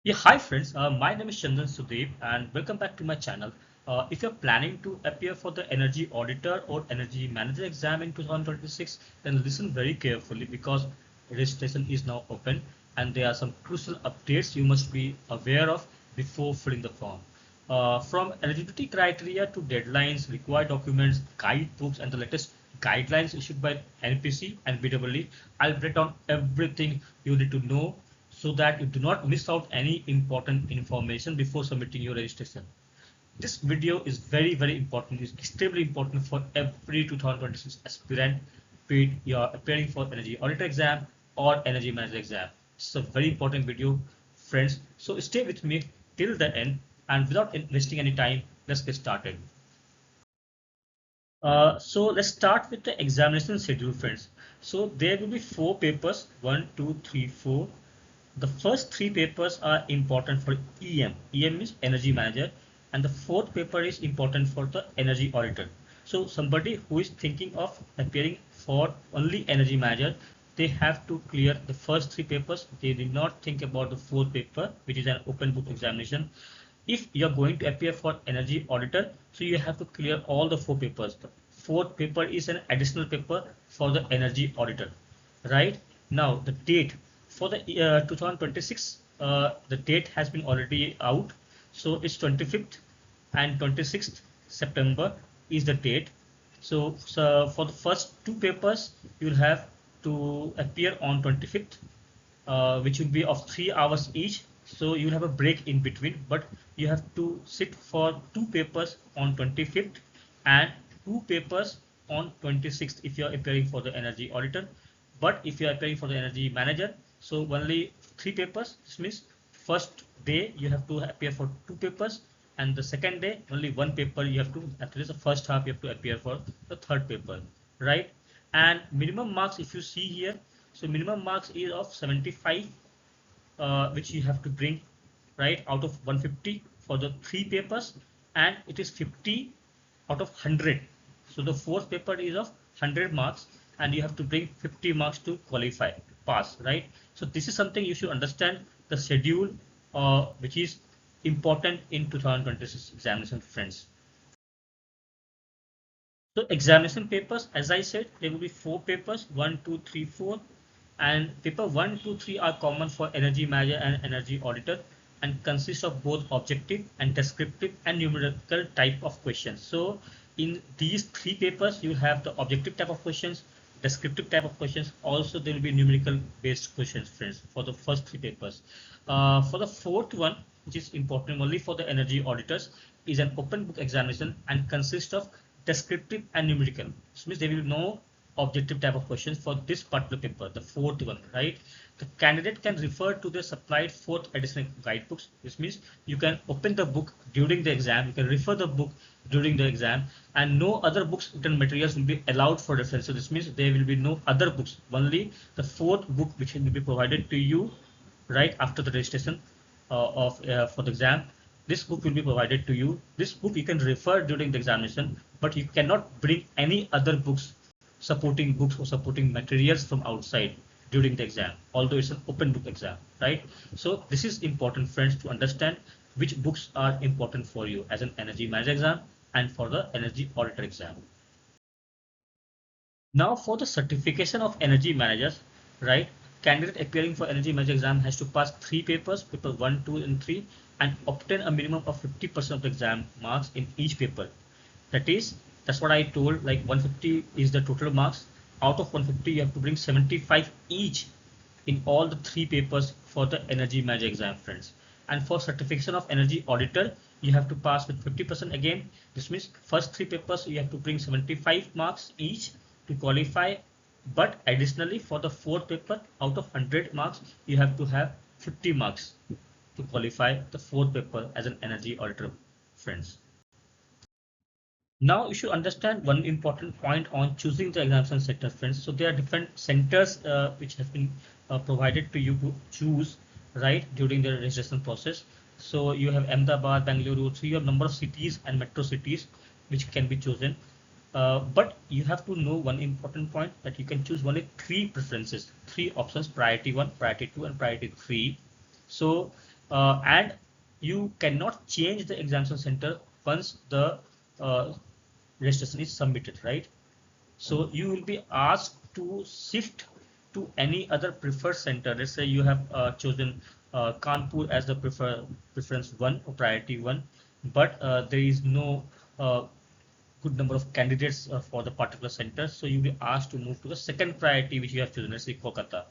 Yeah, hi friends. My name is Chandan Sudeep and welcome back to my channel. If you're planning to appear for the Energy Auditor or Energy Manager exam in 2026, then listen very carefully because registration is now open and there are some crucial updates you must be aware of before filling the form. From eligibility criteria to deadlines, required documents, guidebooks, and the latest guidelines issued by NPC and BEE, I'll break down everything you need to know so that you do not miss out any important information before submitting your registration. This video is very important. It's extremely important for every 2026 aspirant, be it you're appearing for Energy Auditor exam or Energy Manager exam. It's a very important video, friends. So stay with me till the end, and without wasting any time, let's get started. So let's start with the examination schedule, friends. So there will be four papers, one, two, three, four. The first three papers are important for EM. EM is Energy Manager, and the fourth paper is important for the Energy Auditor. So somebody who is thinking of appearing for only Energy Manager, they have to clear the first three papers. They did not think about the fourth paper, which is an open book examination. If you're going to appear for Energy Auditor, so you have to clear all the four papers. The fourth paper is an additional paper for the Energy Auditor. Right now, the date for the 2026, the date has been already out. So it's 25th and 26th September is the date. So for the first two papers, you'll have to appear on 25th, which will be of 3 hours each. So you'll have a break in between, but you have to sit for two papers on 25th and two papers on 26th if you're appearing for the Energy Auditor. But if you're appearing for the Energy Manager, so only three papers. This means first day you have to appear for two papers, and the second day only one paper you have to, at least the first half you have to appear for the third paper, right? And minimum marks, if you see here, so minimum marks is of 75, which you have to bring, right, out of 150 for the three papers, and it is 50 out of 100. So the fourth paper is of 100 marks, and you have to bring 50 marks to qualify, pass, right? So this is something you should understand the schedule, which is important in 2026 examination, friends. So examination papers, as I said, there will be four papers, one, two, three, four, and paper one, two, three are common for Energy Manager and Energy Auditor and consist of both objective and descriptive and numerical type of questions. So in these three papers, you have the objective type of questions, descriptive type of questions. Also, there will be numerical based questions, friends, for the first three papers. For the fourth one, which is important only for the energy auditors, is an open book examination and consists of descriptive and numerical. This means there will be no objective type of questions for this particular paper, the fourth one, right? The candidate can refer to the supplied fourth edition guidebooks. This means you can open the book during the exam, you can refer the book during the exam, and no other books written materials will be allowed for reference. So this means there will be no other books, only the fourth book which will be provided to you right after the registration of for the exam. This book will be provided to you. This book you can refer during the examination, but you cannot bring any other supporting books or supporting materials from outside during the exam, although it's an open book exam, right? So this is important, friends, to understand which books are important for you as an energy manager exam and for the energy auditor exam. Now for the certification of energy managers, right? Candidate appearing for energy manager exam has to pass three papers, paper 1, 2, and 3, and obtain a minimum of 50% of the exam marks in each paper. That's what I told, like 150 is the total marks. Out of 150, you have to bring 75 each in all the three papers for the energy manager exam, friends. And for certification of energy auditor, you have to pass with 50% again. This means first three papers you have to bring 75 marks each to qualify, but additionally for the fourth paper, out of 100 marks, you have to have 50 marks to qualify the fourth paper as an energy auditor, friends. Now you should understand one important point on choosing the examination center, friends. So there are different centers which have been provided to you to choose, right, during the registration process. So you have Ahmedabad, Bangalore, so you have number of cities and metro cities which can be chosen. But you have to know one important point, that you can choose only three preferences, three options: priority one, priority two, and priority three. So and you cannot change the examination center once the registration is submitted, right? So you will be asked to shift to any other preferred center. Let's say you have chosen Kanpur as the preference one or priority one, but there is no good number of candidates for the particular center. So you'll be asked to move to the second priority which you have chosen, let's say Kolkata.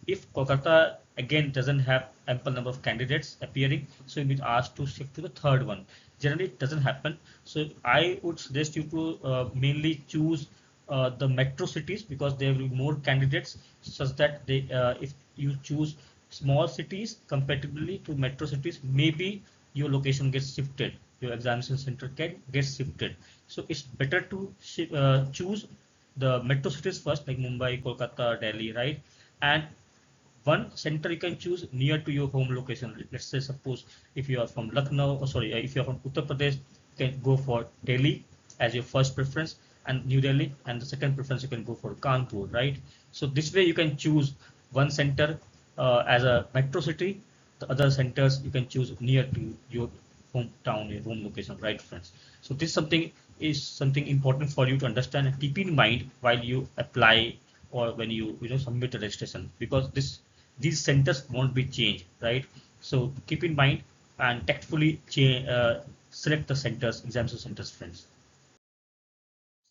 If Kolkata again doesn't have ample number of candidates appearing, so you'll be asked to shift to the third one. Generally, it doesn't happen. So I would suggest you to mainly choose the metro cities because there will be more candidates, such that they, if you choose small cities comparatively to metro cities, maybe your location gets shifted, your examination center can get shifted. So it's better to choose the metro cities first, like Mumbai, Kolkata, Delhi, right? And one center you can choose near to your home location. Let's say, suppose if you are from Lucknow, or sorry, if you are from Uttar Pradesh, you can go for Delhi as your first preference, and New Delhi, and the second preference you can go for Kanpur, right? So this way you can choose one center as a metro city. The other centers you can choose near to your hometown, your home location, right, friends? So this something important for you to understand and keep in mind while you apply or when you submit the registration, because these centers won't be changed, right? So keep in mind and tactfully select the centers, examination centers, friends.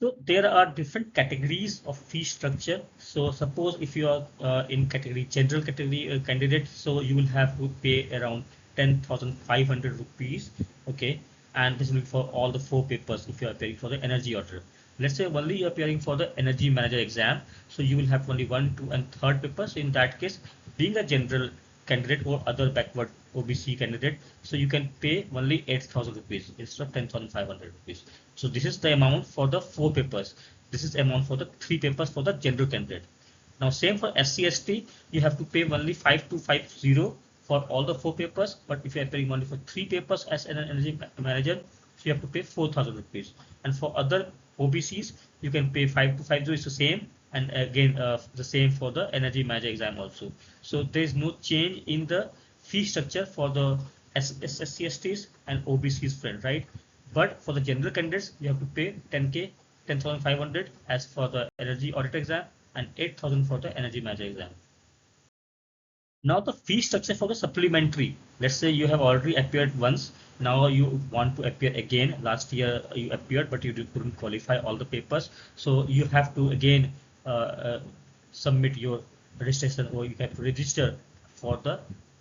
So there are different categories of fee structure. So suppose if you are in category general category candidate, so you will have to pay around 10,500 rupees. Okay, and this will be for all the four papers if you are paying for the energy auditor. Let's say only you are appearing for the energy manager exam, so you will have only one, two, and third papers. So in that case, being a general candidate or other backward OBC candidate, so you can pay only 8,000 rupees instead of 10,500 rupees. So this is the amount for the four papers. This is the amount for the three papers for the general candidate. Now same for SC/ST, you have to pay only 5250 for all the four papers. But if you are paying only for three papers as an energy manager, so you have to pay 4,000 rupees. And for other OBCs, you can pay 5250 is the same, and again the same for the energy manager exam also. So there is no change in the fee structure for the SC/STs and OBCs, friend, right? But for the general candidates, you have to pay 10K, 10,500 as for the energy auditor exam and 8,000 for the energy manager exam. Now the fee structure for the supplementary. Let's say you have already appeared once. Now you want to appear again. Last year you appeared, but you couldn't qualify all the papers. So you have to again submit your registration, or you have to register for the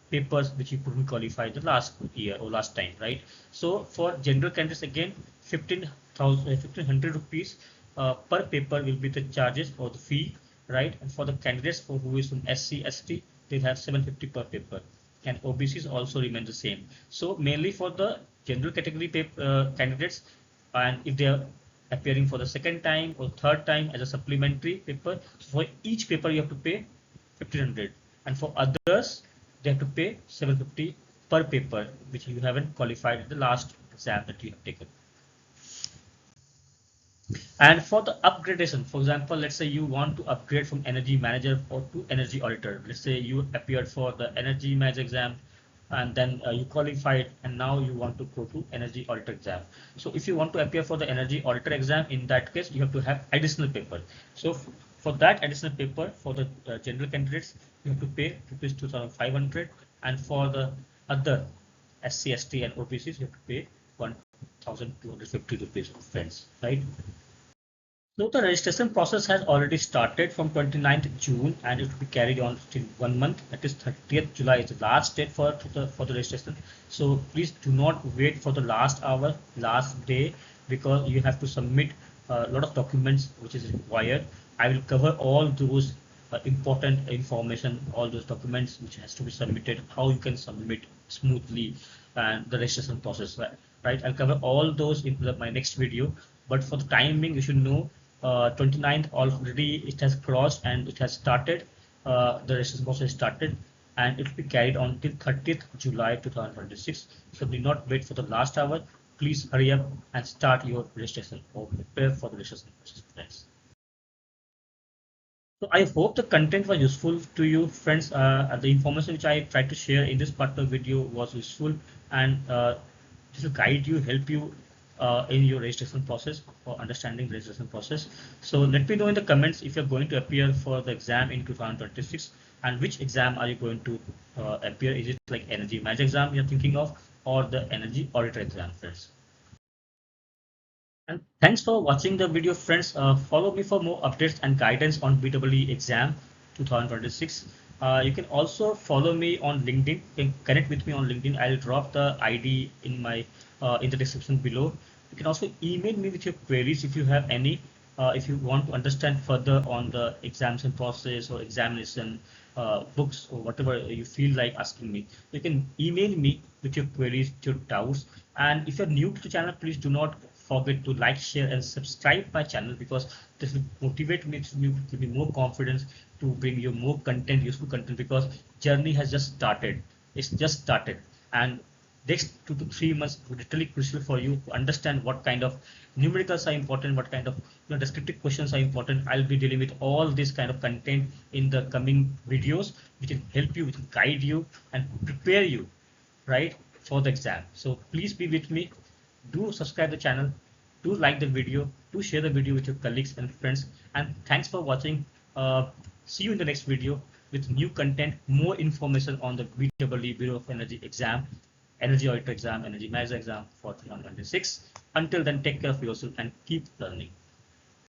papers which you couldn't qualify the last year or last time, right? So for general candidates again, 1500 rupees per paper will be the charges or the fee, right? And for the candidates for who is from SC/ST, they have 750 per paper, and OBCs also remain the same. So mainly for the general category candidates, and if they are appearing for the second time or third time as a supplementary paper, for each paper you have to pay 1500, and for others they have to pay 750 per paper which you haven't qualified in the last exam that you have taken. And for the upgradation, for example, let's say you want to upgrade from energy manager or to energy auditor. Let's say you appeared for the energy manager exam, and then you qualified, and now you want to go to energy auditor exam. So if you want to appear for the energy auditor exam, in that case you have to have additional paper. So for that additional paper, for the general candidates, you have to pay rupees 2,500, and for the other SC/ST and OBCs, you have to pay 1,250 rupees, friends, right? So the registration process has already started from 29th June, and it will be carried on till 1 month. That is 30th July is the last date for the registration. So please do not wait for the last hour, last day, because you have to submit a lot of documents which is required. I will cover all those important information, all those documents which has to be submitted, how you can submit smoothly, and the registration process. Right? I'll cover all those in my next video. But for the timing, you should know 29th already it has crossed and it has started. The registration process started, and it will be carried on till 30th July 2026. So do not wait for the last hour. Please hurry up and start your registration or prepare for the registration process, friends. So I hope the content was useful to you, friends. The information which I tried to share in this particular video was useful, and this will guide you, help you in your registration process or understanding the registration process. So let me know in the comments if you're going to appear for the exam in 2026, and which exam are you going to appear. Is it like energy manager exam you're thinking of, or the energy auditor exam, friends? And thanks for watching the video, friends. Follow me for more updates and guidance on BEE exam 2026. You can also follow me on LinkedIn. You can connect with me on LinkedIn. I'll drop the ID in the description below. You can also email me with your queries if you have any. If you want to understand further on the examination process or examination books or whatever you feel like asking me, you can email me with your queries, your doubts. And if you're new to the channel, please do not forget to like, share, and subscribe my channel, because this will motivate me to give me more confidence to bring you more content, useful content, because journey has just started. It's just started, and next 2 to 3 months will be literally crucial for you to understand what kind of numericals are important, what kind of descriptive questions are important. I'll be dealing with all this kind of content in the coming videos, which will help you, which will guide you and prepare you right for the exam. So please be with me. Do subscribe the channel. Do like the video. Do share the video with your colleagues and friends. And thanks for watching. See you in the next video with new content, more information on the BEE Bureau of Energy exam, Energy Auditor exam, Energy Manager exam for 2026. Until then, take care of yourself and keep learning.